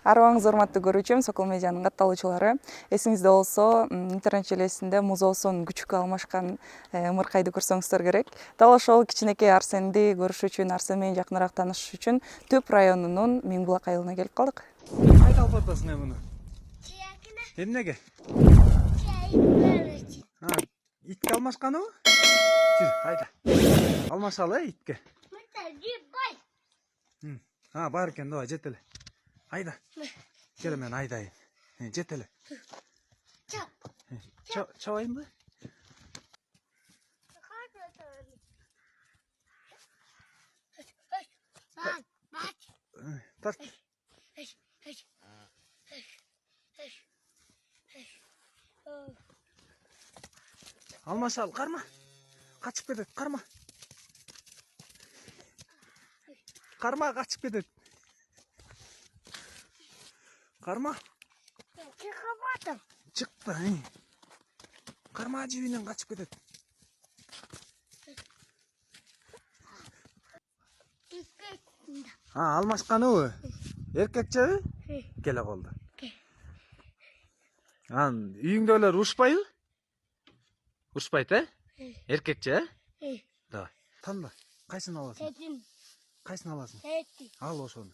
Арыбаңыз урматтуу көрүүчүм, Сокол медианын катталуучулары. Эсиңизде болсо, интернет желесинде Музоосун күчүккө алмашкан ымыркайды көрсөңүздөр керек. Дал ошол кичинекей Арсенди көрүш үчүн, Арсен менен жакыныраак таанышыш үчүн Төп районунун Миңбулак айылына келип калдык. Кайда алып атасың муну? Эмнеге? Итке алмашканыбы? Жүр, айда. Алмашалы, итке. Бар экен, давай, жет эле. Айда. Кел мен айдайын. Жет эле. Чабайынбы? Тарт. Алмашалы, карма. Качып кетет, карма. Карма, качып кетет. Карма. Чыкты. Карма жибинен качып кетет. Алмашканыбы? Эркекчеби? Келе болду. Үйүңдөгүлөр урушпайбы? Урушпайт, Эркекче, Давай. Танда. Кайсын аласың? Кайсын аласың? Ал ошону.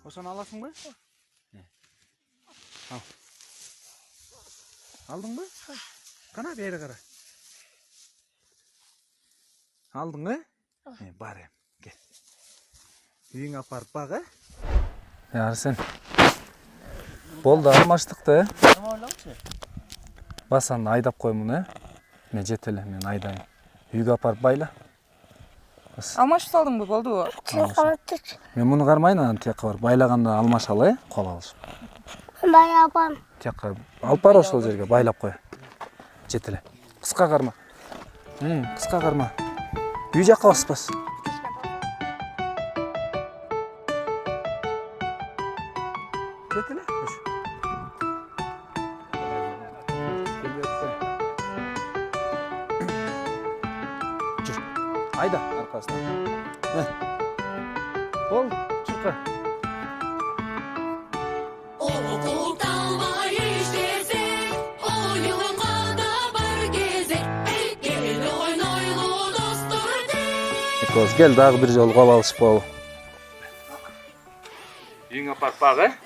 Ошону аласыңбы? Ал. Алдыңбы? Кана бери кара. Алдың, Бар эм, кел. Үйүңө апарып баг, Арсен. Болду, алмаштык да, Басаны айдап коймун, Мен жет эле, мен айдайын. Үйгө апарып байла. Алмашып салдыңбы, болдубу? Мен муну кармайын, анан тияка барып байлаганда алмашалы, кол алышып. Байлапам. Тияка алып бар ошол жерге байлап кой. Жет эле. Кыска карма. Кыска карма. Үй жакка баспас. Жет эле. Жүр. Айда аркасынан. Бол, чурка. Гел, дагы бир жолу кол алышып болу. Үйүңө апарып баг,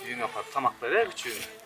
Үйүңө апарып тамак бер, күчүгүнө.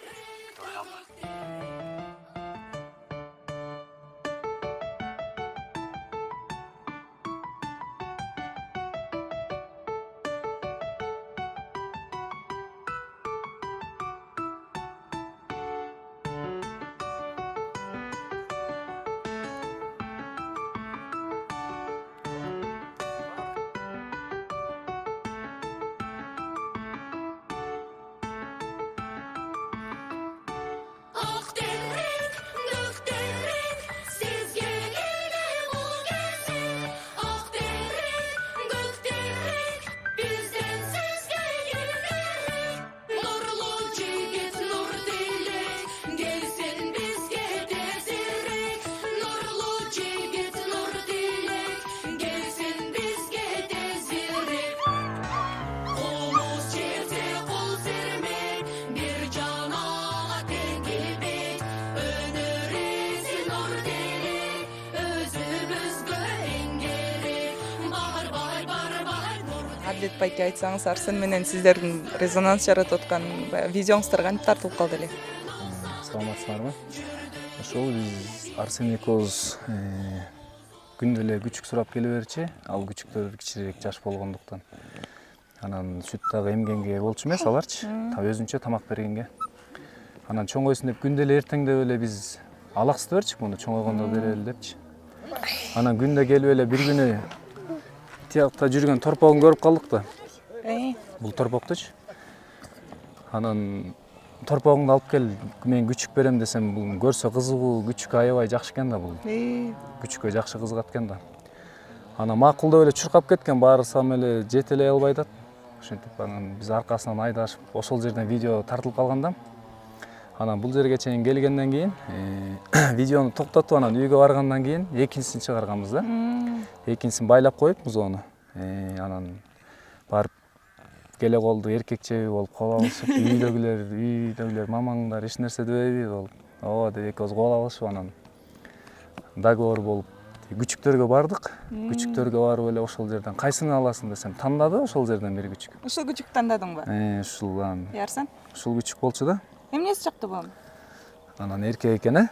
Адилет байке, айтсаңыз, Арсен менен сиздердин резонанс жаратып аткан видеоңуздар кантип тартылып калды эле? Саламатсыңарбы? Ошол биз Арсен экөөбүз күндө эле күчүк сурап келе берчи. Ал күчүктөр кичирээк жаш болгондуктан. Анан сүт дагы эмгенге болчу эмес аларчы. Өзүнчө тамак бергенге. Анан чоңойсун деп күндө эле эртеңдеп эле биз алаксыты берчик муну чоңойгондо берели депчи. Анан күндө келип эле бир күнү тиякта жүргөн торпогун көрүп калдык да. Бул торпоктучу. Анан торпогуңду алып кел, мен күчүк берем десем, бул көрсө кызыгуу, күчүккө аябай жакшы экен да бул. Күчүккө жакшы кызыгат экен да. Анан макулдап эле чуркап кеткен, барсам эле жете эле албай атат. Ошентип анан биз аркасынан айдашып, ошол жерден видео тартылып калган да. Анан бул жерге чейин келгенден кийин видеону токтотуп анан үйгө баргандан кийин экинчисин чыгарганбыз да. экинчисин байлап коюп музоону. Анан барып келе колду эркекчеби болуп кабыл алышып, үйдөгүлөр мамаңдар эч нерсе дебейби болуп. Ооба деп экөөбүз кабыл алышып анан договор болуп күчүктөргө бардык. Күчүктөргө барып эле ошол жерден кайсыны аласың десем, тандады ошол жерден бир күчүк. Ушул күчүк тандадыңбы? Ушул Ярсан? ушул күчүк болчу да. Эмнеси чыкты бунун? Анан эркек экен,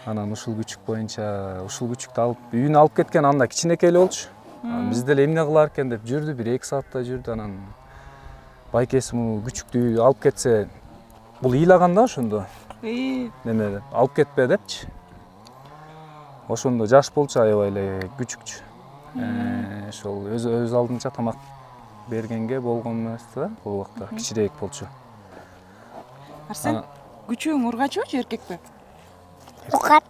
Анан ушул күчүк боюнча ушул күчүктү алып үйүнө алып кеткен, анда кичинекей эле болчу. Биз деле эмне кылар экен деп жүрдү, 1-2 сааттай жүрдү. Анан байкеси муну күчүктү алып кетсе, бул ыйлаган да ошондо. Неме алып кетпе депчи. Ошондо жаш болчу, аябай эле күчүкчү. Ошол өз алдынча тамак бергенге болгон эмес да, бул убакта кичирээк болчу. Арсен, күчүң ургачыбы, эркекпи? Укат.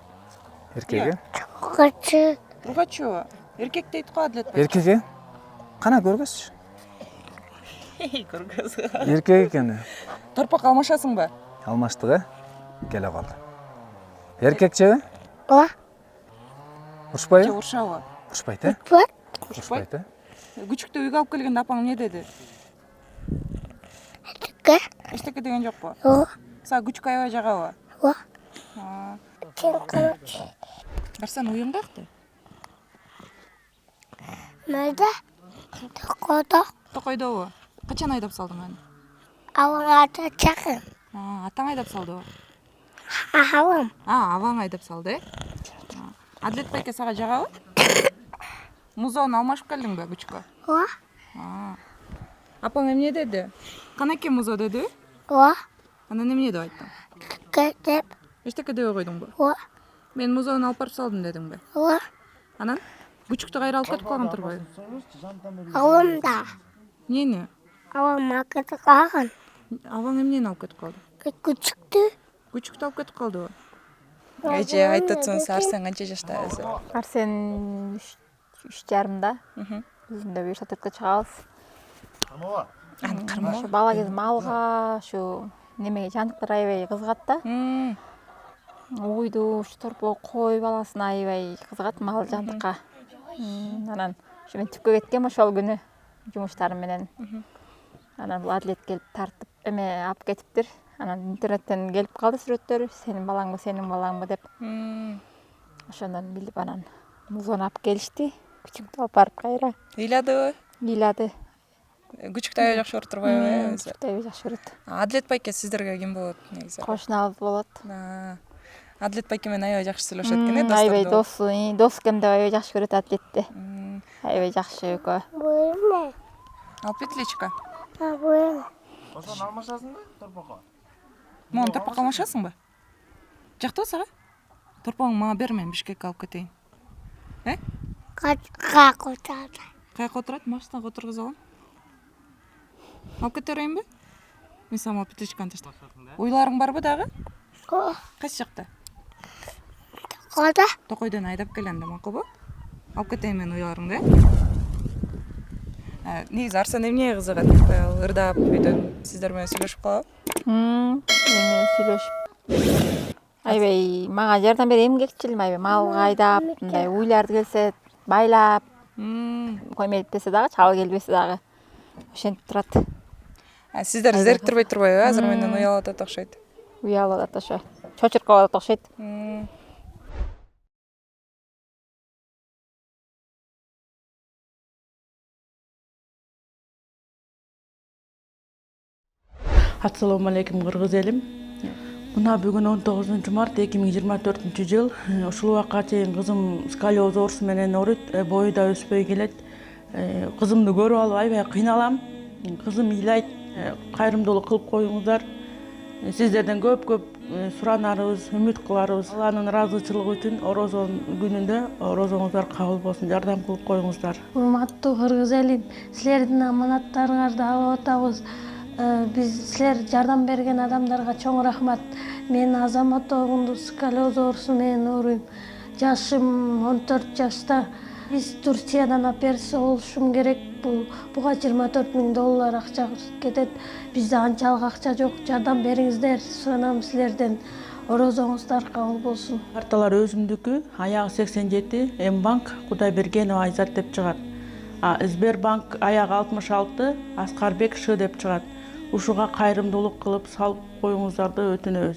Эркеге? Укатчы. Ургачыбы? Эркек дейт го Адилет байке. Эркеге? Кана көргөзчү. Көргөз. Эркек экен. Торпак алмашасыңбы? Алмаштык, келе калды. Эркекчеби? Ооба. Урушпайбы? Урушабы? Урушпайт, Вот. Урушпайт, Күчүктү үйгө алып келгенде апаң эмне деди? Ке. Эчтеке деген жокпу? Ооба. Сага күчүк аябай жагабы? Ооба. А, Сен калачы. Арсен уюң каякта? Мыйда. Токодо. Токойдобу? Качан айдап салдың аны? Аваңата чакын. Атаң айдап салдыбы? Ахавам. Абаң айдап салды, Адилет байке сага жагабы? Музоону алмашып келдиңби күчүккө? Ооба. Апаң эмне деди? Канаке музоо деди? Ооба. Анан эмне деп айттың? Кетеп. Эчтеке дебей койдуңбу? Ооба. Мен музоону алып барып салдым дедиңби? Ооба. Анан күчүктү кайра алып кетип калган турбайбы? Авамда. Эмнени? Авам кетип калган. Абаң эмнени алып кетип калды? Күчүктү. Күчүктү алып кетип калдыбы? Эже айтатсыңыз, Арсен канча жашта өзү? Арсен 3,5-да. Өзүндө бир сатыркы чыгабыз. Ошо бала кез малга, ушу немеге жандыктар аябай кызыгат да. Уйду, ушу торпоо, кой баласына аябай кызыгат мал жандыкка. Анан ушу мен түпкө кеткем ошол күнү жумуштарым менен. Анан бул Адилет келип тартып алып кетиптир. Анан интернеттен келип калды сүрөттөр, сенин балаңбы деп. Ошондон билип анан музоону алып келишти. Күчүктү алып барып кайра. Ыйладыбы? Ыйлады. Күчүктү аябай жакшы көрүп турбайбы? Күчүктү аябай жакшы көрөт. Адилет байке сиздерге ким болот негизи? Кошунабыз болот. Адилет байке менен аябай жакшы сүйлөшөт экен, Аябай достордо. дос экен деп аябай жакшы көрөт Адилетти. Аябай жакшы экөө. Бу эмне? Алып кетилечка. Бу эмне? Ошону алмашасың да торпокко? Мону торпакка алмашасыңбы? Жактыбы сага? Торпогуңду мага бер, мен Бишкекке алып кетейин. Как отады? Каяка отурат? Машинага отургузуп алам. Алып кете берейинби? Мен сага могу петличканы таштап. Уйларың барбы дагы? Ооба. Кайсы жакта? Кода. Токойдон айдап келенде макулбу? Алып кетейин мен уйларыңды. Негизи Арсен эмнеге кызыгат? Ырдап үйдөн сиздер менен сүйлөшүп калабы? Мен менен сүйлөшүп. Аябай мага жардам берет, эмгекчил, аябай малга айдап, мындай уйларды келсе байлап, коймой кетпесе дагы, чабы келбесе дагы ошентип турат. Сиздер зериктирбей турбайбы? Азыр менден уялып атат окшойт. Уялып атат ошо. Чочуркап атат окшойт. Assalamu alaikum кыргыз элим. Мына бүгүн 19 март 2024 жыл. Ушул убакка чейин кызым сколиоз оорусу менен ооруйт, бою да өспөй келет. Кызымды көрүп алып аябай кыйналам. Кызым ыйлайт, кайрымдуулук кылып коюңуздар. Сиздерден көп суранарыбыз, үмүт кыларыбыз. Алланын ыраазычылыгы үчүн Орозон күнүндө орозоңуздар кабыл болсун, жардам кылып коюңуздар. Урматтуу кыргыз элим, силердин аманаттарыңарды алып атабыз. Биз силер жардам берген адамдарга чоң рахмат. Мен Азамат оогунду сколиоз оорусу менен ооруйм. Жашым 14 жашта. Биз Турциядан операция болушум керек. Буга $24,000 акча кетет. Бизде анчалык акча жок. Жардам бериңиздер, суранам силерден. орозоңуздар кабыл болсун. Карталар өзүмдүкү, аягы 87, М-банк Кудайбергенова Айзат деп чыгат. Сбербанк аягы 66, Аскарбек Ш деп чыгат. Ушуга кайрымдуулук кылып салып коюңуздарды өтүнөбүз.